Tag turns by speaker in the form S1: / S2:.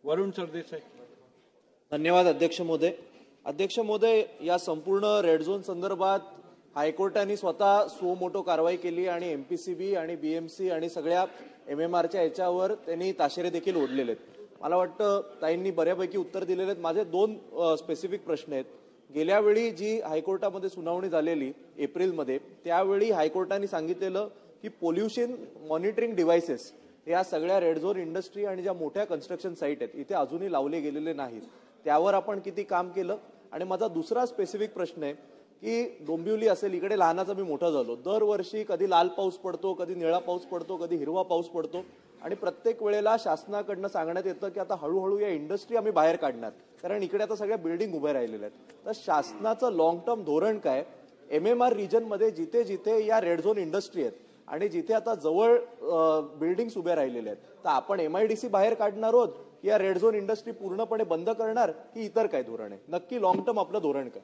S1: वरुण सरदेसाई.
S2: धन्यवाद अध्यक्ष महोदय. अध्यक्ष महोदय, या संपूर्ण रेड झोन संदर्भात हायकोर्टाने स्वतः सुमोटो कारवाई केली आणि एमपीसीबी आणि बीएमसी आणि सगळ्या एमएमआरच्या याच्यावर त्यांनी ताशेरे देखील ओढलेले आहेत. मला वाटतं ताईंनी बऱ्यापैकी उत्तर दिलेले आहेत. माझे दोन स्पेसिफिक प्रश्न आहेत. गेल्या वेळी जी हायकोर्टामध्ये सुनावणी झालेली एप्रिलमध्ये, त्यावेळी हायकोर्टाने सांगितलेलं की पोल्युशन मॉनिटरिंग डिव्हाइसेस या सगळ्या रेड झोन इंडस्ट्री आणि ज्या मोठ्या कन्स्ट्रक्शन साईट आहेत इथे अजूनही लावले गेलेले नाहीत. त्यावर आपण किती काम केलं? आणि माझा दुसरा स्पेसिफिक प्रश्न आहे की डोंबिवली असेल, इकडे लहानाचा मी मोठा झालो, दरवर्षी कधी लाल पाऊस पडतो, कधी निळा पाऊस पडतो, कधी हिरवा पाऊस पडतो आणि प्रत्येक वेळेला शासनाकडनं सांगण्यात येतं की आता हळूहळू या इंडस्ट्री आम्ही बाहेर काढणार, कारण इकडे आता सगळ्या बिल्डिंग उभ्या राहिलेल्या आहेत. तर शासनाचं लॉंग टर्म धोरण काय? एमएमआर रिजनमध्ये जिथे जिथे या रेड झोन इंडस्ट्री आहेत आणि जिथे आता जवळ बिल्डिंग्स उभ्या राहिलेल्या आहेत, तर आपण एमआयडीसी बाहेर काढणार आहोत, या रेड झोन इंडस्ट्री पूर्णपणे बंद करणार, की इतर काय धोरण आहे? नक्की लॉंग टर्म आपलं धोरण काय?